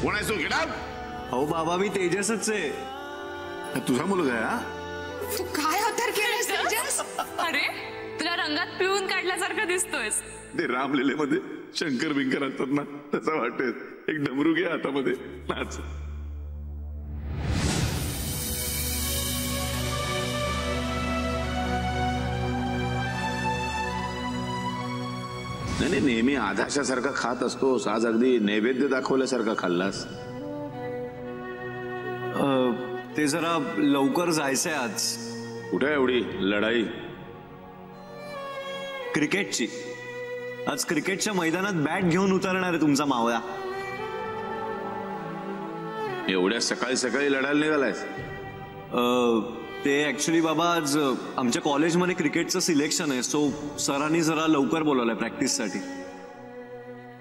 कोण आहेस तू? Get out. हो बाबा मी तेजसच आहे. तुझा मुलगा आहे? हा, तू काय अत्तर केलंस तेजस? अरे तुला रंगात पिळून काढल्यासारखं दिसतोयस. ते रामलीलेमध्ये शंकर बिंकर असतात ना, तसं वाटत. एक डमरू घे हातामध्ये, नाच. नाही, नेहमी आधाशासारखा खात असतोस, आज अगदी नैवेद्य दाखवल्यासारखा खाल्लास. ते जरा लवकर जायचंय आज. कुठे एवढी लढाई? क्रिकेटची. आज क्रिकेटच्या मैदानात बॅट घेऊन उतरणार आहे तुमचा मावळा. एवढ्या सकाळी सकाळी लढायला निघालायस? ते ऍक्च्युली बाबा आज आमच्या कॉलेजमध्ये क्रिकेटचं सिलेक्शन आहे, सो सरांनी जरा लवकर बोलवलंय प्रॅक्टिससाठी.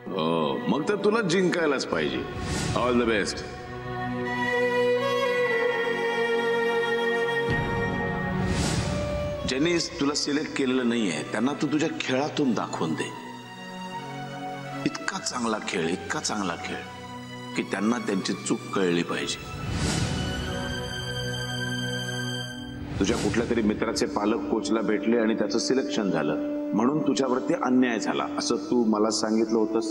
हो, मग तर तुला जिंकायलाच पाहिजे. All the best. ज्यांनी तुला सिलेक्ट केलेलं नाहीये त्यांना तू तुझ्या खेळातून दाखवून दे. इतका चांगला खेळ, इतका चांगला खेळ की त्यांना त्यांची चूक कळली पाहिजे. तुझ्या कुठल्या तरी मित्राचे पालक कोचला भेटले आणि त्याचं सिलेक्शन झालं म्हणून तुझ्यावरती अन्याय झाला असं तू मला सांगितलं होतंस.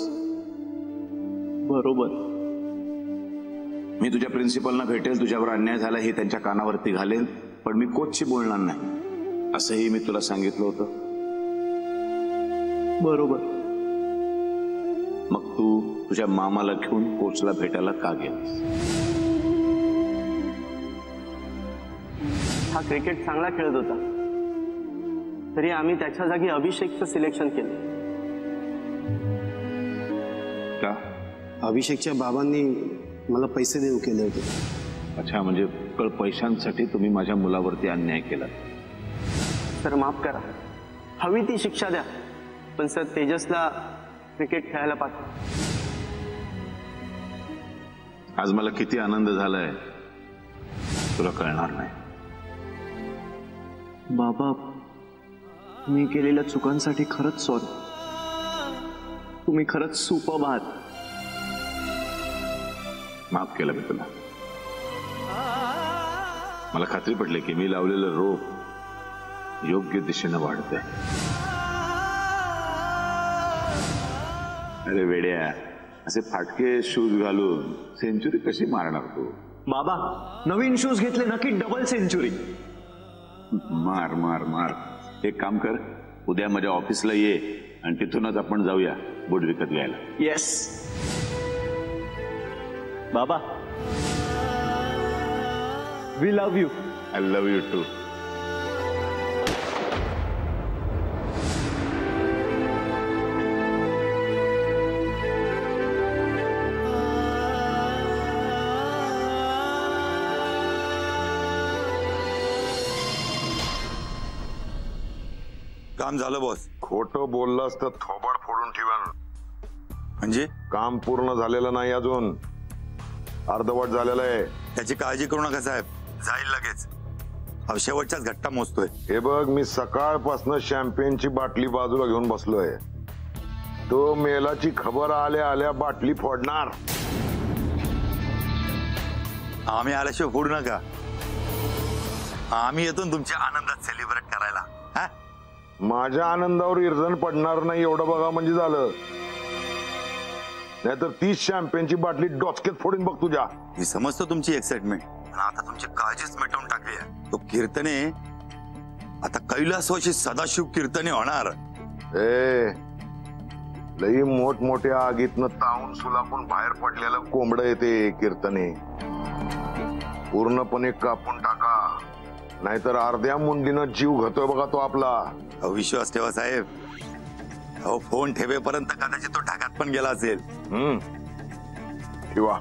बरोबर. मी तुझ्या प्रिन्सिपलना भेटेल, तुझ्यावर अन्याय झाला हे त्यांच्या कानावरती घालेल, पण मी कोचशी बोलणार नाही असंही मी तुला सांगितलं होतं. बरोबर. मग तू तुझ्या मामाला घेऊन कोचला भेटायला का गेलास? हा क्रिकेट चांगला खेळत होता, तरी आम्ही त्याच्या जागी अभिषेकचं सिलेक्शन केलं. का? अभिषेकच्या बाबांनी मला पैसे देऊ केले होते. अच्छा, म्हणजे पैशांसाठी तुम्ही माझ्या मुलावरती अन्याय केला. सर माफ करा, हवी ती शिक्षा द्या, पण सर तेजसला क्रिकेट खेळायला पाठवा. आज मला किती आनंद झालाय तुला कळणार नाही. बाबा मी केलेल्या चुकांसाठी खरंच सॉरी. तुम्ही खरंच सुपर्ब आहात. माफ केलं मी तुला. मला खात्री पटली की मी लावलेलं रोप योग्य दिशेनं वाढतंय. अरे वेड्या, असे फाटके शूज घालून सेंचुरी कशी मारणार तू? बाबा नवीन शूज घेतले नक्की डबल सेंचुरी. मार मार मार. एक काम कर, उद्या माझ्या ऑफिसला ये आणि तिथूनच आपण जाऊया बूट विकत घ्यायला. येस बाबा. We love you. I love you too. काम झालं बॉस. खोटं बोललास तर थोबाड फोडून ठेवान. म्हणजे काम पूर्ण झालेलं नाही, अजून अर्धवट झालेलं आहे. त्याची काळजी करू नका साहेब, जाईल लगेच. शेवटच्याच घट्टा मोजतोय. हे बघ, मी सकाळपासून शॅम्पेनची बाटली बाजूला घेऊन बसलोय. तो मेलाची खबर आल्या आल्या बाटली फोडणार. आम्ही आल्याशिवाय फोडू नका. आम्ही येतो तुमच्या आनंदात सेलिब्रेट करायला. माझ्या आनंदावर इरजण पडणार नाही एवढं बघा म्हणजे झालं. नाहीतर 30 शॅम्पेनची बाटली डोचक्यात फोडून बघ तुझ्या. मी समजतो तुमची एक्साइटमेंट, पण आता तुमची काळजीच मिटवून टाकली. तो कीर्तने आता कैलासवाशी सदाशिव कीर्तने होणार. लई मोठमोठ्या आगीतनं तावून सुलापून बाहेर पडलेलं कोंबडं येते कीर्तने. पूर्णपणे कापून टाका, नाहीतर अर्ध्या मुंडीनं जीव घेतोय बघा तो आपला. विश्वास ठेवा साहेब. अहो फोन ठेवेपर्यंत कदाचित तो ढगात पण गेला असेल. ठेवा.